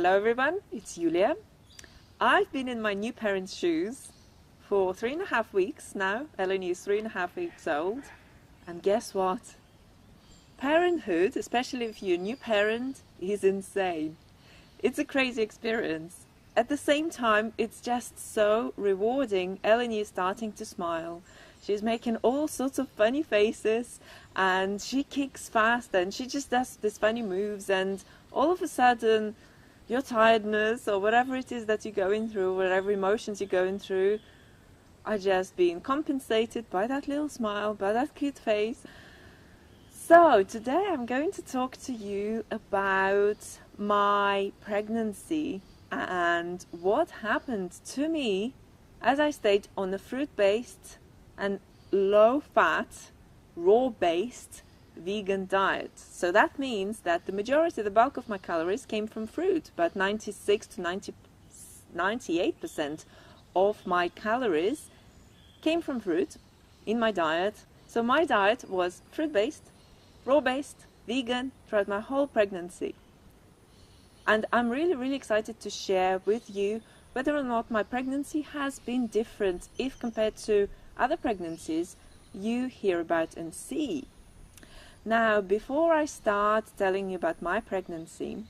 Hello everyone, it's Julia. I've been in my new parents' shoes for 3.5 weeks now. Eleni is 3.5 weeks old. And guess what? Parenthood, especially if you're a new parent, is insane. It's a crazy experience. At the same time, it's just so rewarding. Eleni is starting to smile. She's making all sorts of funny faces and she kicks fast and she just does these funny moves, and all of a sudden your tiredness or whatever it is that you're going through, whatever emotions you're going through, are just being compensated by that little smile, by that cute face. So today I'm going to talk to you about my pregnancy and what happened to me as I stayed on a fruit-based and low-fat, raw-based vegan diet. So that means that the majority, the bulk of my calories came from fruit, but 96 to 98% of my calories came from fruit in my diet. So my diet was fruit-based, raw-based, vegan throughout my whole pregnancy. And I'm really excited to share with you whether or not my pregnancy has been different if compared to other pregnancies you hear about and see. Now, before I start telling you about my pregnancy,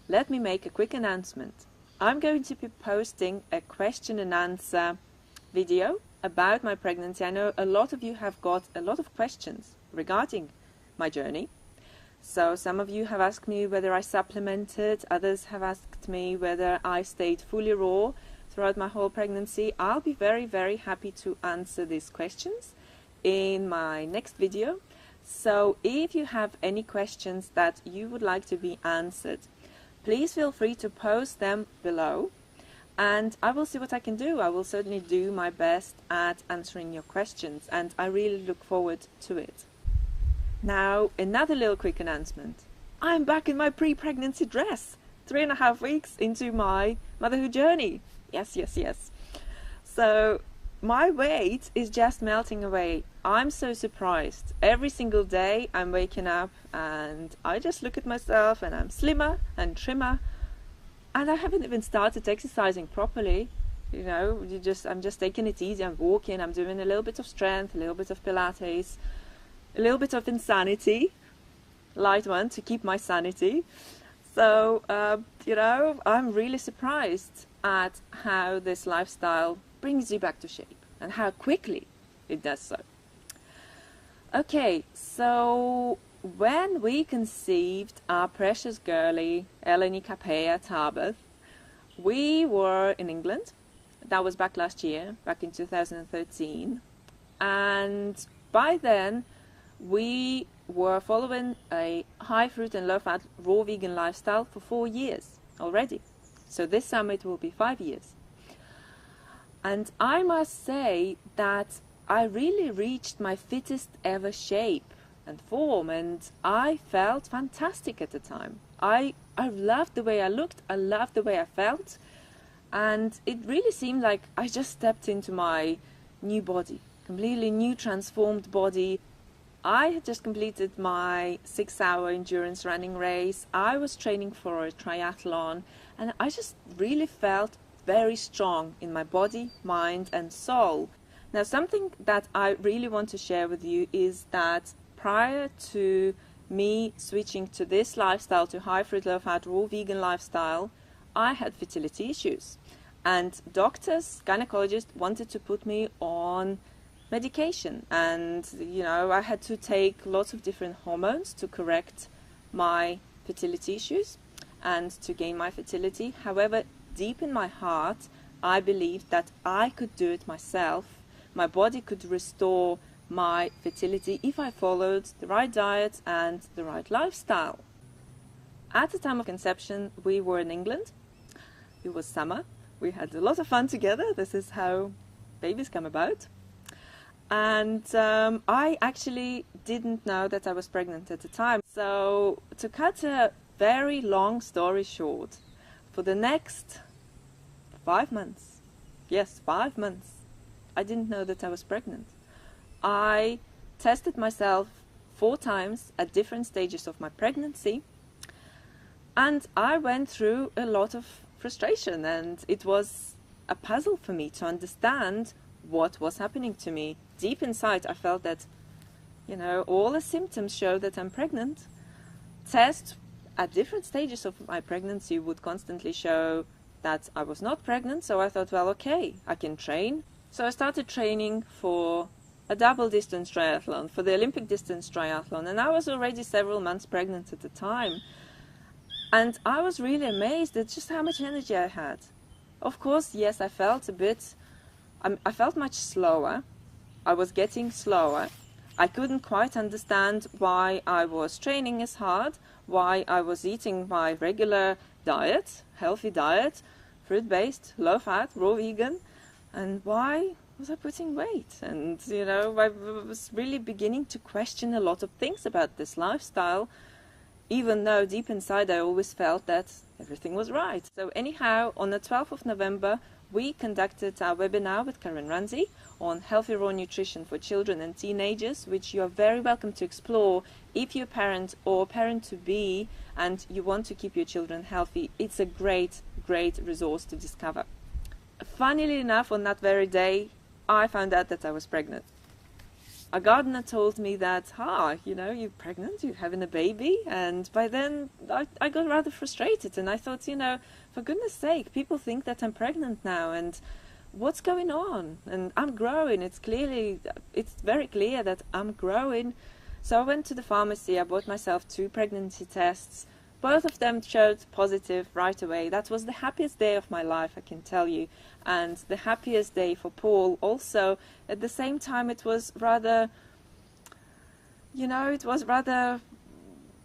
let me make a quick announcement. I'm going to be posting a question and answer video about my pregnancy. I know a lot of you have got a lot of questions regarding my journey. So some of you have asked me whether I supplemented, others have asked me whether I stayed fully raw throughout my whole pregnancy. I'll be very happy to answer these questions in my next video. So if you have any questions that you would like to be answered, please feel free to post them below and I will see what I can do. I will certainly do my best at answering your questions and I really look forward to it. Now, another little quick announcement. I'm back in my pre-pregnancy dress, 3.5 weeks into my motherhood journey. Yes. So my weight is just melting away. I'm so surprised. Every single day I'm waking up and I just look at myself and I'm slimmer and trimmer, and I haven't even started exercising properly. You know, I'm just taking it easy. I'm walking, I'm doing a little bit of strength, a little bit of Pilates, a little bit of insanity, light one to keep my sanity. So, I'm really surprised at how this lifestyle brings you back to shape and how quickly it does so. Okay, so when we conceived our precious girlie, Eleni Capea Tabith, we were in England. That was back last year, back in 2013. And by then, we were following a high fruit and low fat raw vegan lifestyle for 4 years already. So this summer it will be 5 years. And I must say that I really reached my fittest ever shape and form, and I felt fantastic at the time. I loved the way I looked, I loved the way I felt, and it really seemed like I just stepped into my new body, completely new transformed body. I had just completed my 6-hour endurance running race. I was training for a triathlon and I just really felt very strong in my body, mind and soul. Now, something that I really want to share with you is that prior to me switching to this lifestyle, to high fruit, low fat, raw vegan lifestyle, I had fertility issues. And doctors, gynecologists wanted to put me on medication, and I had to take lots of different hormones to correct my fertility issues and to gain my fertility. However, deep in my heart I believed that I could do it myself. My body could restore my fertility if I followed the right diet and the right lifestyle. At the time of conception we were in England. It was summer. We had a lot of fun together. This is how babies come about. And I actually didn't know that I was pregnant at the time. So to cut a very long story short, for the next 5 months, yes, 5 months, I didn't know that I was pregnant. I tested myself 4 times at different stages of my pregnancy, And I went through a lot of frustration, and it was a puzzle for me to understand what was happening to me. Deep inside, I felt that, all the symptoms show that I'm pregnant. Tests at different stages of my pregnancy would constantly show that I was not pregnant, so I thought, well, okay, I can train. So I started training for a double distance triathlon, for the Olympic distance triathlon, and I was already several months pregnant at the time. And I was really amazed at just how much energy I had. Of course, yes, I felt I felt much slower. I was getting slower. I couldn't quite understand why I was training as hard, why I was eating my regular diet, healthy diet, fruit-based, low-fat, raw vegan, and why was I putting weight? And, I was really beginning to question a lot of things about this lifestyle, even though deep inside I always felt that everything was right. So anyhow, on the 12th of November, we conducted our webinar with Karen Ramsey on healthy raw nutrition for children and teenagers, which you are very welcome to explore if you're a parent or parent-to-be and you want to keep your children healthy. It's a great, great resource to discover. Funnily enough, on that very day, I found out that I was pregnant. A gardener told me that, you're pregnant, you're having a baby, and by then I got rather frustrated, and I thought, for goodness sake, people think that I'm pregnant now, and what's going on? And I'm growing, it's very clear that I'm growing. So I went to the pharmacy, I bought myself 2 pregnancy tests. Both of them showed positive right away. That was the happiest day of my life, I can tell you. And the happiest day for Paul also. At the same time, it was rather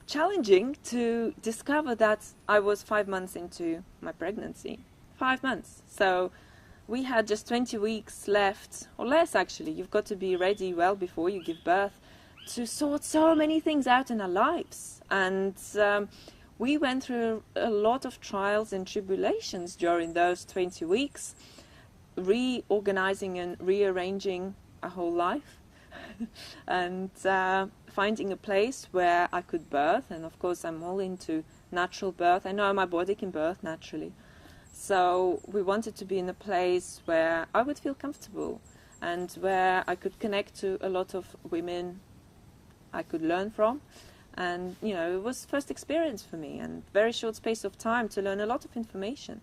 challenging to discover that I was 5 months into my pregnancy. 5 months. So we had just 20 weeks left, or less actually. You've got to be ready well before you give birth to sort so many things out in our lives. And we went through a lot of trials and tribulations during those 20 weeks, reorganizing and rearranging a whole life and finding a place where I could birth. And of course, I'm all into natural birth. I know my body can birth naturally. So we wanted to be in a place where I would feel comfortable and where I could connect to a lot of women I could learn from. And, it was first experience for me and very short space of time to learn a lot of information.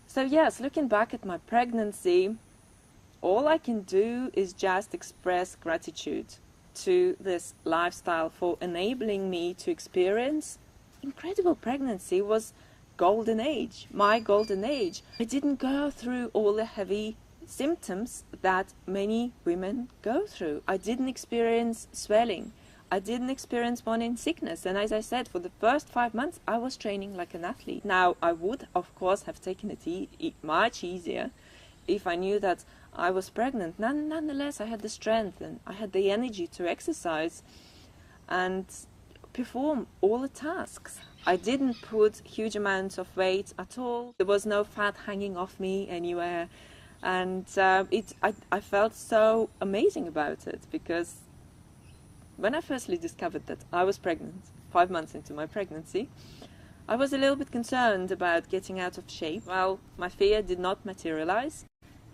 So yes, looking back at my pregnancy, all I can do is just express gratitude to this lifestyle for enabling me to experience incredible pregnancy. Was golden age, my golden age. I didn't go through all the heavy symptoms that many women go through. I didn't experience swelling. I didn't experience morning sickness, and as I said, for the first 5 months I was training like an athlete. Now, I would of course have taken it much easier if I knew that I was pregnant. Nonetheless, I had the strength and I had the energy to exercise and perform all the tasks. I didn't put huge amounts of weight at all. There was no fat hanging off me anywhere, and I felt so amazing about it, because when I firstly discovered that I was pregnant, 5 months into my pregnancy, I was a little bit concerned about getting out of shape. Well, my fear did not materialize.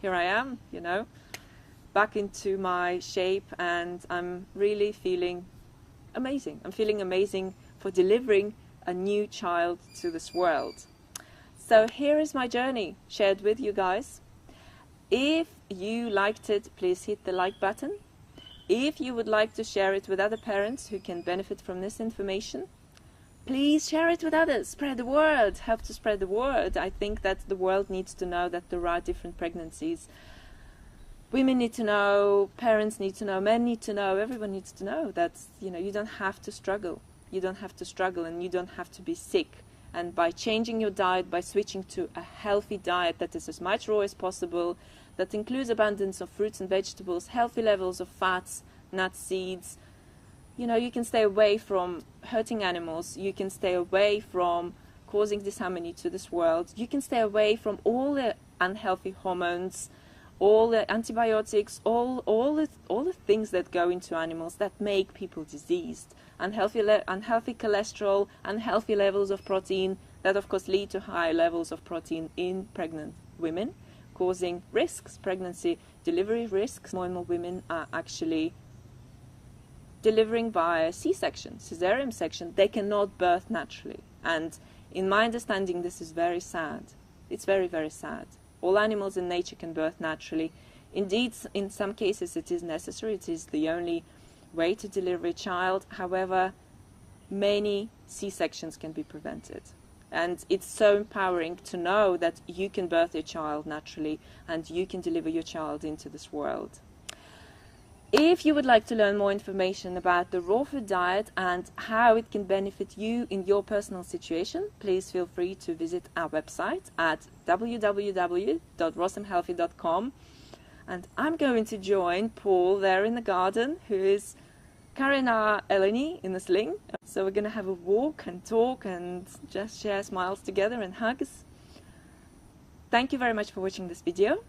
Here I am, back into my shape, and I'm really feeling amazing. I'm feeling amazing for delivering a new child to this world. So here is my journey shared with you guys. If you liked it, please hit the like button. If you would like to share it with other parents who can benefit from this information, please share it with others. Spread the word. Help to spread the word. I think that the world needs to know that there are different pregnancies. Women need to know, parents need to know, men need to know, everyone needs to know that, you don't have to struggle. You don't have to struggle, and you don't have to be sick. And by changing your diet, by switching to a healthy diet that is as much raw as possible, that includes abundance of fruits and vegetables, healthy levels of fats, nuts, seeds, you can stay away from hurting animals. You can stay away from causing disharmony to this world. You can stay away from all the unhealthy hormones, all the antibiotics, all the things that go into animals that make people diseased, unhealthy cholesterol, unhealthy levels of protein that of course lead to high levels of protein in pregnant women, causing risks, pregnancy, delivery risks. More and more women are actually delivering via C-section, cesarean section. They cannot birth naturally, and in my understanding this is very sad. It's very, very sad. All animals in nature can birth naturally. Indeed, in some cases it is necessary, it is the only way to deliver a child. However, many C-sections can be prevented. And it's so empowering to know that you can birth your child naturally and you can deliver your child into this world. If you would like to learn more information about the raw food diet and how it can benefit you in your personal situation, please feel free to visit our website at www.rossumhealthy.com. And I'm going to join Paul there in the garden, who is carrying our Eleni in a sling. So we're going to have a walk and talk and just share smiles together and hugs. Thank you very much for watching this video.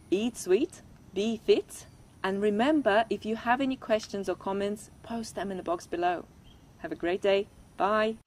Eat sweet, be fit. And remember, if you have any questions or comments, post them in the box below. Have a great day. Bye.